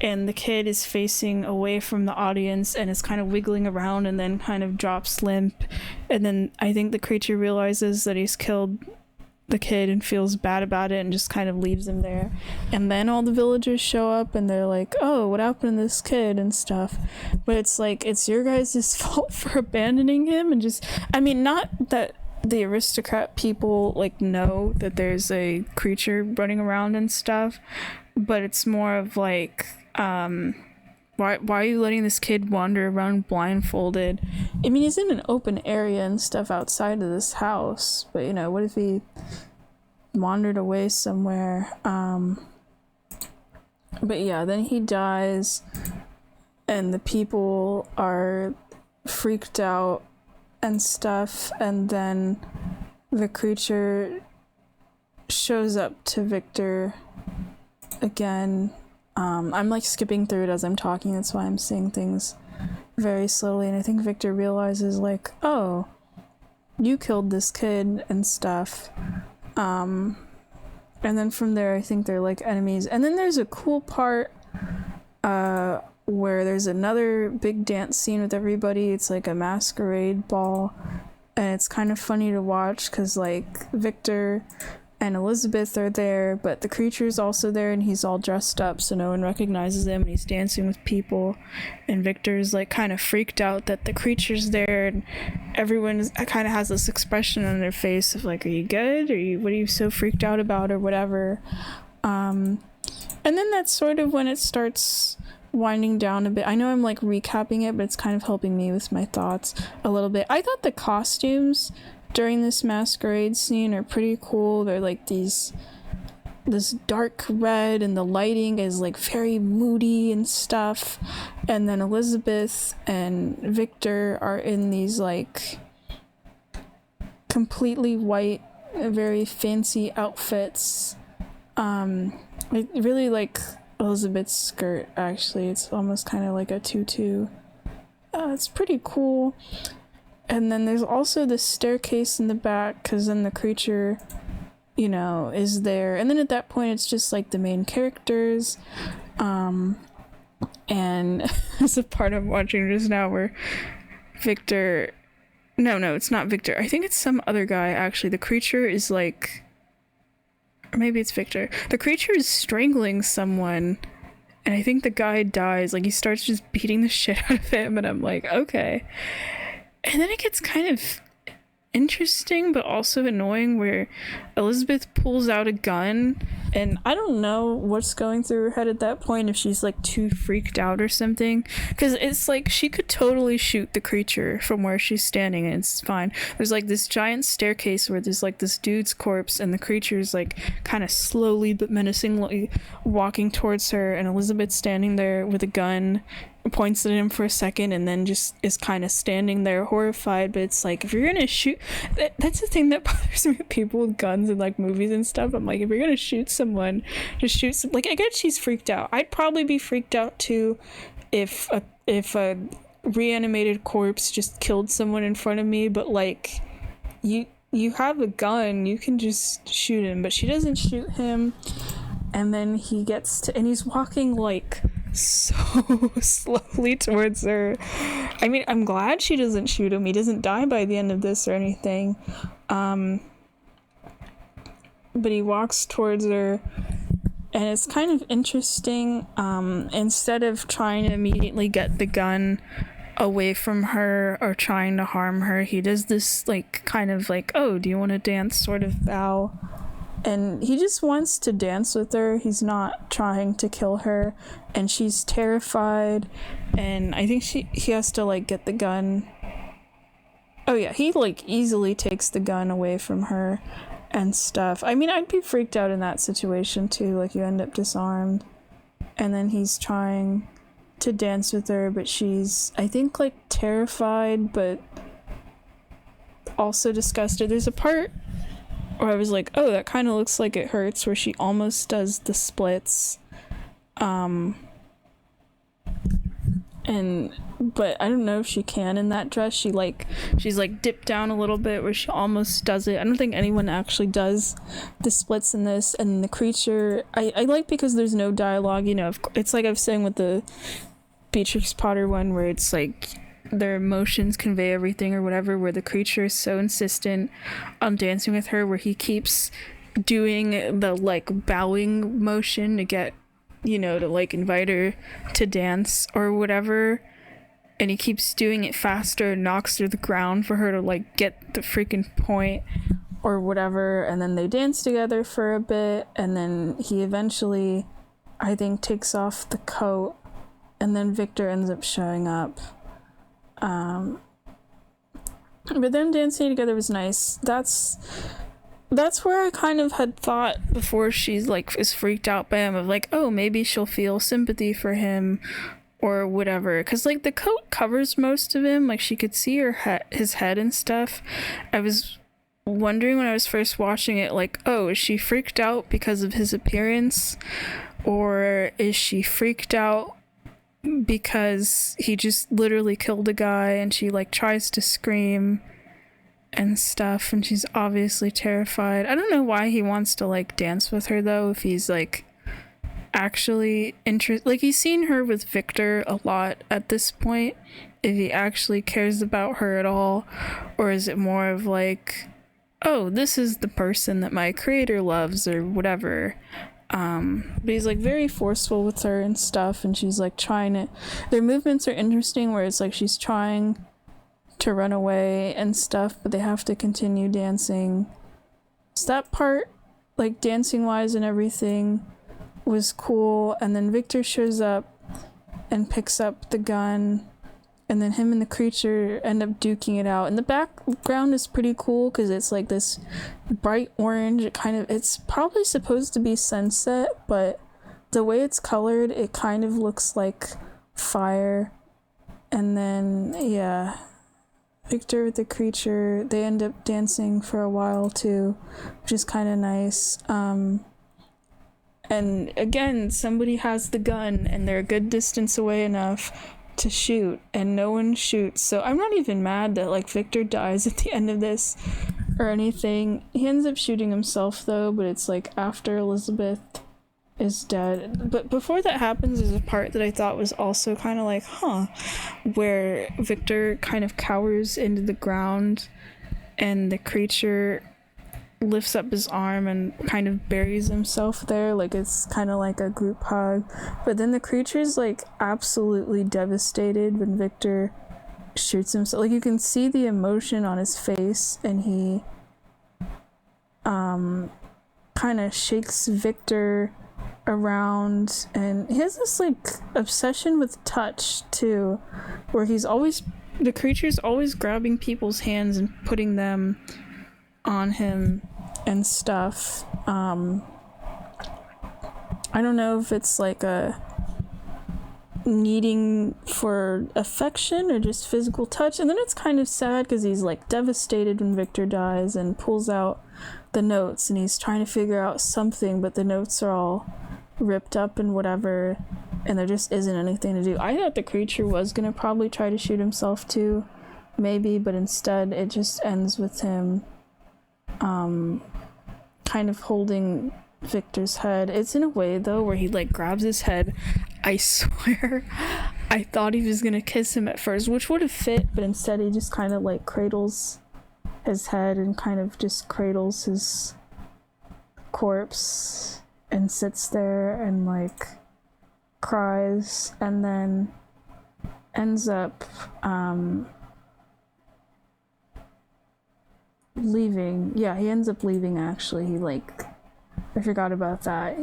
and the kid is facing away from the audience and is kind of wiggling around, and then kind of drops limp, and then I think the creature realizes that he's killed the kid and feels bad about it and just kind of leaves him there, and then all the villagers show up and they're like, oh, what happened to this kid and stuff, but it's like, it's your guys' fault for abandoning him, and just, I mean, not that the aristocrat people like know that there's a creature running around and stuff, but it's more of like, why are you letting this kid wander around blindfolded? I mean, he's in an open area and stuff outside of this house, but you know, what if he wandered away somewhere? But yeah, then he dies and the people are freaked out and stuff, and then the creature shows up to Victor again. I'm like skipping through it as I'm talking, that's why I'm saying things very slowly, and I think Victor realizes like, oh, you killed this kid and stuff, and then from there I think they're like enemies, and then there's a cool part where there's another big dance scene with everybody. It's like a masquerade ball, and it's kind of funny to watch because like Victor and Elizabeth are there, but the creature's also there, and he's all dressed up so no one recognizes him, and he's dancing with people, and Victor's like kind of freaked out that the creature's there, and everyone kind of has this expression on their face of like, are you good, what are you so freaked out about, or whatever. And then that's sort of when it starts winding down a bit. I know I'm like recapping it, but it's kind of helping me with my thoughts a little bit. I thought the costumes during this masquerade scene are pretty cool. They're like this dark red, and the lighting is like very moody and stuff. And then Elizabeth and Victor are in these like completely white, very fancy outfits. I really like Elizabeth's skirt, actually. It's almost kind of like a tutu. It's pretty cool. And then there's also the staircase in the back, because then the creature, you know, is there. And then at that point, it's just like the main characters. And there's a part I'm watching just now where Victor... No, it's not Victor. I think it's some other guy, actually. The creature is like... Or maybe it's Victor. The creature is strangling someone, and I think the guy dies. Like, he starts just beating the shit out of him, and I'm like, okay. And then it gets kind of interesting, but also annoying, where Elizabeth pulls out a gun, and I don't know what's going through her head at that point, if she's like too freaked out or something, because it's like she could totally shoot the creature from where she's standing and it's fine. There's like this giant staircase where there's like this dude's corpse, and the creature's like kind of slowly but menacingly walking towards her, and Elizabeth's standing there with a gun, points at him for a second, and then just is kind of standing there horrified. But it's like, if you're gonna shoot, that's the thing that bothers me with people with guns in like movies and stuff. I'm like, if you're gonna shoot someone, just shoot some. Like, I get she's freaked out. I'd probably be freaked out too if a reanimated corpse just killed someone in front of me. But like, you have a gun, you can just shoot him. But she doesn't shoot him, and then he gets to, and he's walking like so slowly towards her. I mean, I'm glad she doesn't shoot him. He doesn't die by the end of this or anything. But he walks towards her, and it's kind of interesting. Instead of trying to immediately get the gun away from her or trying to harm her, he does this like kind of like, oh, do you want to dance sort of bow. And he just wants to dance with her. He's not trying to kill her. And she's terrified. And I think he has to, like, get the gun. Oh, yeah. He, like, easily takes the gun away from her and stuff. I mean, I'd be freaked out in that situation, too. Like, you end up disarmed. And then he's trying to dance with her. But she's, I think, like, terrified, but also disgusted. There's a part... or I was like, oh, that kind of looks like it hurts, where she almost does the splits. But I don't know if she can in that dress. She's like dipped down a little bit where she almost does it. I don't think anyone actually does the splits in this. And the creature, I like, because there's no dialogue, you know. It's like I was saying with the Beatrix Potter one, where it's like, their emotions convey everything or whatever, where the creature is so insistent on dancing with her, where he keeps doing the like bowing motion to get, you know, to like invite her to dance or whatever, and he keeps doing it faster and knocks through the ground for her to like get the freaking point or whatever. And then they dance together for a bit, and then he eventually, I think, takes off the coat, and then Victor ends up showing up. But them dancing together was nice. That's where I kind of had thought before she's like is freaked out by him, of like, oh, maybe she'll feel sympathy for him or whatever, because like the coat covers most of him, like she could see his head and stuff. I was wondering when I was first watching it, like, oh, is she freaked out because of his appearance, or is she freaked out because he just literally killed a guy, and she like tries to scream and stuff, and she's obviously terrified. I don't know why he wants to like dance with her though, if he's like actually interested. Like, he's seen her with Victor a lot at this point, if he actually cares about her at all, or is it more of like, oh, this is the person that my creator loves or whatever. But he's like very forceful with her and stuff, and she's like trying to, their movements are interesting, where it's like she's trying to run away and stuff, but they have to continue dancing. So that part, like dancing wise and everything, was cool. And then Victor shows up and picks up the gun, and then him and the creature end up duking it out. And the background is pretty cool because it's like this bright orange. It's probably supposed to be sunset, but the way it's colored, it kind of looks like fire. And then, yeah, Victor with the creature, they end up dancing for a while too, which is kind of nice. And again, somebody has the gun and they're a good distance away enough to shoot, and no one shoots. So I'm not even mad that like Victor dies at the end of this or anything. He ends up shooting himself though, but it's like after Elizabeth is dead. But before that happens, there's a part that I thought was also kind of like, where Victor kind of cowers into the ground and the creature lifts up his arm and kind of buries himself there, like it's kind of like a group hug. But then the creature's like absolutely devastated when Victor shoots himself. Like you can see the emotion on his face, and he kind of shakes Victor around, and he has this like obsession with touch too, where the creature's always grabbing people's hands and putting them on him and stuff. I don't know if it's like a needing for affection or just physical touch. And then it's kind of sad because he's like devastated when Victor dies and pulls out the notes, and he's trying to figure out something, but the notes are all ripped up and whatever, and there just isn't anything to do. I thought the creature was gonna probably try to shoot himself too, maybe, but instead it just ends with him kind of holding Victor's head. It's in a way though where he like grabs his head. I swear I thought he was gonna kiss him at first, which would have fit, but instead he just kind of like cradles his head and kind of just cradles his corpse and sits there and like cries, and then ends up leaving. Yeah, he ends up leaving actually. I forgot about that,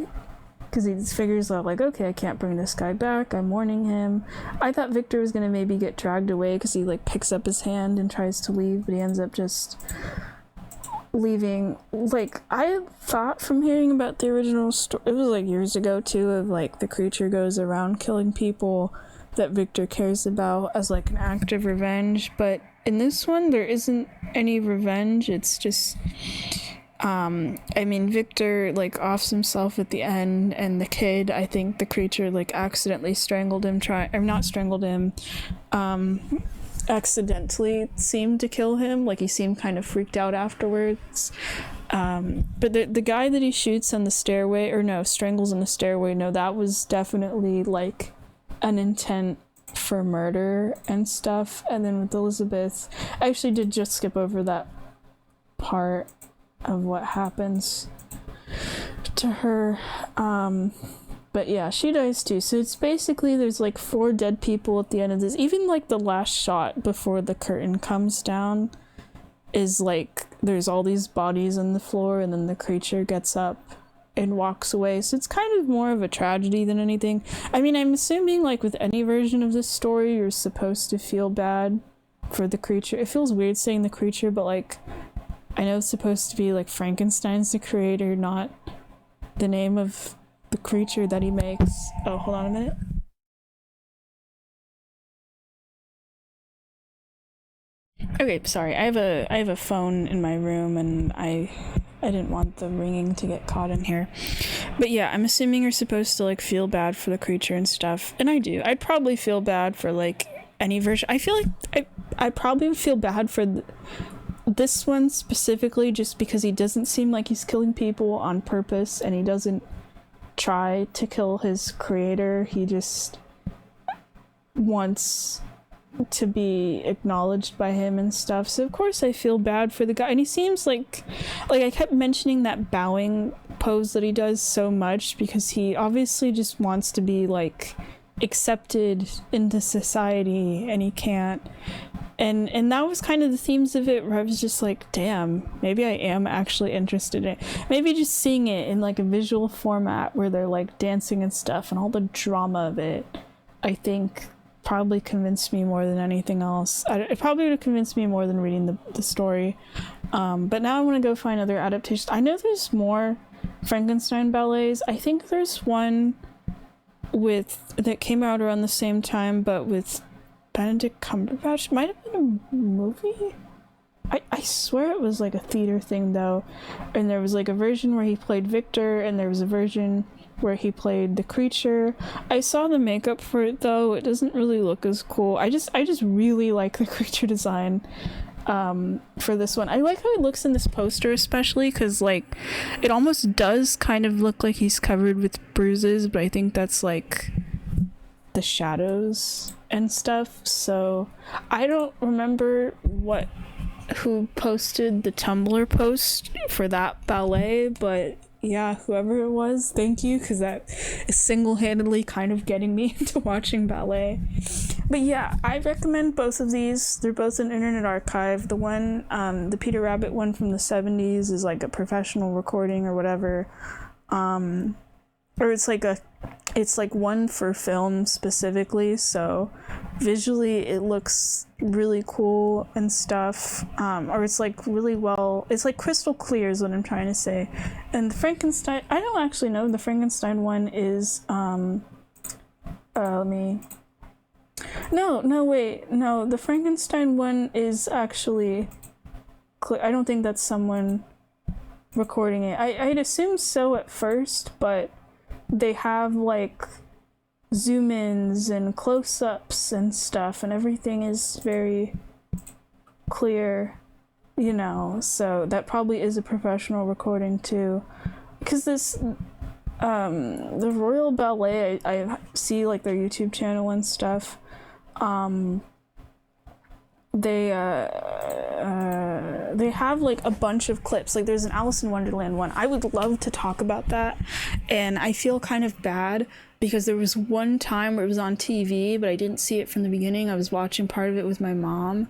because he just figures out like, okay, I can't bring this guy back, I'm warning him. I thought Victor was gonna maybe get dragged away because he like picks up his hand and tries to leave, but he ends up just leaving. Like I thought from hearing about the original story, it was like years ago too, of like the creature goes around killing people that Victor cares about as like an act of revenge, but in this one there isn't any revenge. It's just Victor like offs himself at the end, and the kid, I think the creature like accidentally accidentally seemed to kill him. Like he seemed kind of freaked out afterwards. But the guy that he shoots on the stairway, or no, strangles on the stairway, no, that was definitely like an intent for murder and stuff. And then with Elizabeth, I actually did just skip over that part of what happens to her. But yeah, she dies too. So it's basically, there's like 4 dead people at the end of this. Even like the last shot before the curtain comes down is like, there's all these bodies on the floor, and then the creature gets up and walks away. So it's kind of more of a tragedy than anything. I mean, I'm assuming like with any version of this story, you're supposed to feel bad for the creature. It feels weird saying the creature, but like, I know it's supposed to be like Frankenstein's the creator, not the name of the creature that he makes. Oh, hold on a minute. Okay, sorry. I have a phone in my room, and I didn't want the ringing to get caught in here. But yeah, I'm assuming you're supposed to like feel bad for the creature and stuff, and I do. I'd probably feel bad for like any version. I feel like I probably would feel bad for this one specifically, just because he doesn't seem like he's killing people on purpose, and he doesn't try to kill his creator. He just wants to be acknowledged by him and stuff. So of course I feel bad for the guy, and he seems like I kept mentioning that bowing pose that he does so much because he obviously just wants to be like accepted into society, and he can't. and that was kind of the themes of it, where I was just like, damn, maybe I am actually interested in it. Maybe just seeing it in like a visual format where they're like dancing and stuff and all the drama of it, I think probably convinced me more than anything else. It probably would have convinced me more than reading the story. But now I want to go find other adaptations. I know there's more Frankenstein ballets. I think there's one that came out around the same time, but with Benedict Cumberbatch. Might have been a movie. I swear it was like a theater thing though, and there was like a version where he played Victor, and there was a version where he played the creature. I saw the makeup for it though. It doesn't really look as cool. I just really like the creature design for this one. I like how it looks in this poster, especially because like it almost does kind of look like he's covered with bruises, but I think that's like the shadows and stuff. So I don't remember who posted the Tumblr post for that ballet, but yeah, whoever it was, thank you, because that is single-handedly kind of getting me into watching ballet. But yeah, I recommend both of these. They're both in Internet Archive. The one, the Peter Rabbit one from the 70s is like a professional recording or whatever. Or it's like one for film specifically, so visually it looks really cool and stuff. Or it's like really well, it's like crystal clear is what I'm trying to say. And the Frankenstein, I don't actually know, the Frankenstein one is the Frankenstein one is actually clear. I don't think that's someone recording it. I'd assume so at first, but they have like zoom ins and close ups and stuff, and everything is very clear, you know, so that probably is a professional recording too. Because this the Royal Ballet, I see like their YouTube channel and stuff. They have like a bunch of clips. Like there's an Alice in Wonderland one. I would love to talk about that, and I feel kind of bad because there was one time where it was on TV, but I didn't see it from the beginning. I was watching part of it with my mom,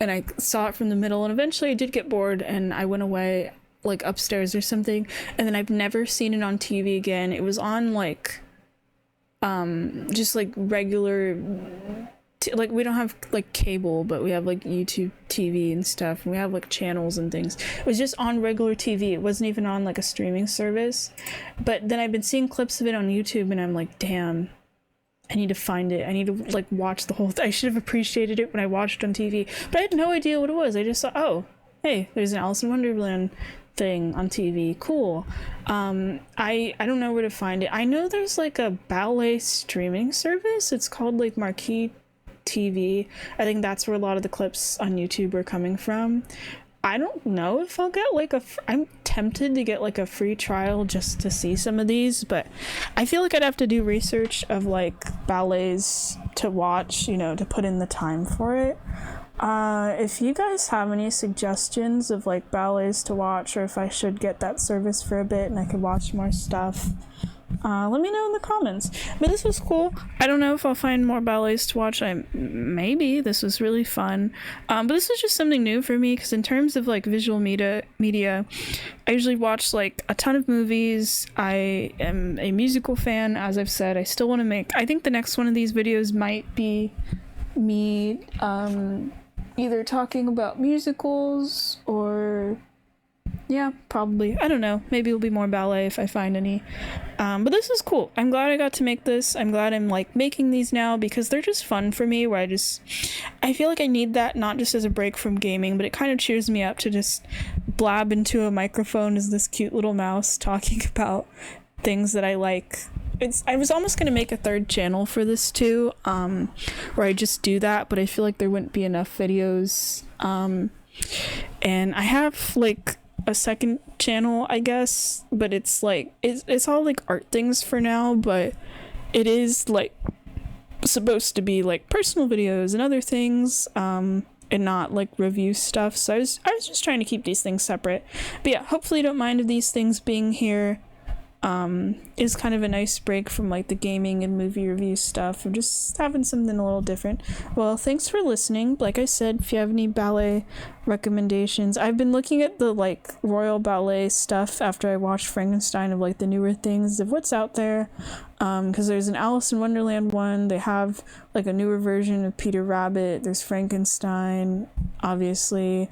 and I saw it from the middle, and eventually I did get bored, and I went away like upstairs or something, and then I've never seen it on TV again. It was on like just like regular like we don't have like cable, but we have like YouTube TV and stuff, and we have like channels and things. It was just on regular TV. It wasn't even on like a streaming service. But then I've been seeing clips of it on YouTube, and I'm like, damn, I need to find it. I need to like watch the whole I should have appreciated it when I watched it on TV, but I had no idea what it was. I just thought, oh, hey, there's an Alice in Wonderland thing on TV, cool. I don't know where to find it. I know there's like a ballet streaming service. It's called like Marquee TV. I think that's where a lot of the clips on YouTube are coming from. I don't know if I'll get like I'm tempted to get like a free trial just to see some of these, but I feel like I'd have to do research of like ballets to watch, you know, to put in the time for it. If you guys have any suggestions of like ballets to watch, or if I should get that service for a bit and I could watch more stuff, let me know in the comments. But this was cool. I don't know if I'll find more ballets to watch. Maybe. This was really fun. But this was just something new for me, because in terms of like visual media, I usually watch like a ton of movies. I am a musical fan, as I've said. I still want to make, I think the next one of these videos might be me either talking about musicals or yeah, probably, I don't know, maybe it'll be more ballet if I find any. But this is cool. I'm glad I got to make this. I'm glad I'm like making these now, because they're just fun for me, where I feel like I need that, not just as a break from gaming, but it kind of cheers me up to just blab into a microphone as this cute little mouse talking about things that I like. I was almost going to make a third channel for this too, where I just do that, but I feel like there wouldn't be enough videos. And I have like a second channel, I guess, but it's like it's all like art things for now, but it is like supposed to be like personal videos and other things, and not like review stuff. So I was just trying to keep these things separate. But yeah, hopefully you don't mind of these things being here. is kind of a nice break from like the gaming and movie review stuff, or just having something a little different. Well, thanks for listening. Like I said, if you have any ballet recommendations, I've been looking at the like Royal Ballet stuff after I watched Frankenstein, of like the newer things of what's out there, because there's an Alice in Wonderland one. They have like a newer version of Peter Rabbit. There's Frankenstein, obviously.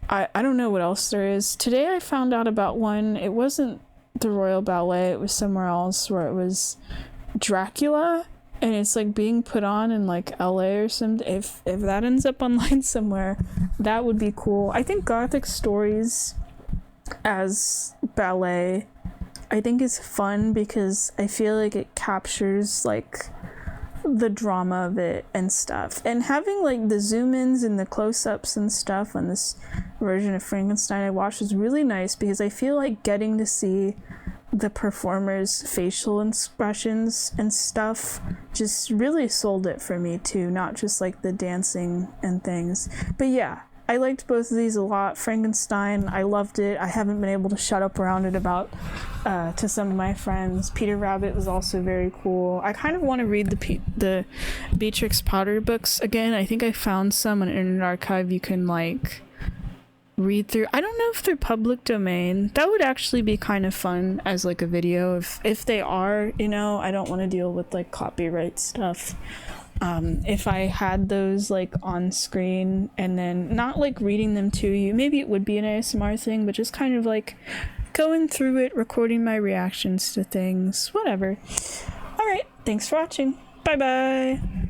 I don't know what else there is. Today I found out about one. It wasn't the Royal Ballet, it was somewhere else, where it was Dracula, and it's like being put on in like LA or something. If that ends up online somewhere, that would be cool. I think Gothic stories as ballet, I think, is fun because I feel like it captures like the drama of it and stuff, and having like the zoom-ins and the close-ups and stuff on this version of Frankenstein I watched was really nice, because I feel like getting to see the performers' facial expressions and stuff just really sold it for me too, not just like the dancing and things. But yeah, I liked both of these a lot. Frankenstein, I loved it. I haven't been able to shut up around it about to some of my friends. Peter Rabbit was also very cool. I kind of want to read the Beatrix Potter books again. I think I found some on Internet Archive you can like read through. I don't know if they're public domain. That would actually be kind of fun as like a video. If they are, you know, I don't want to deal with like copyright stuff. If I had those like on screen and then not like reading them to you, maybe it would be an ASMR thing, but just kind of like going through it, recording my reactions to things, whatever. All right, thanks for watching. Bye bye.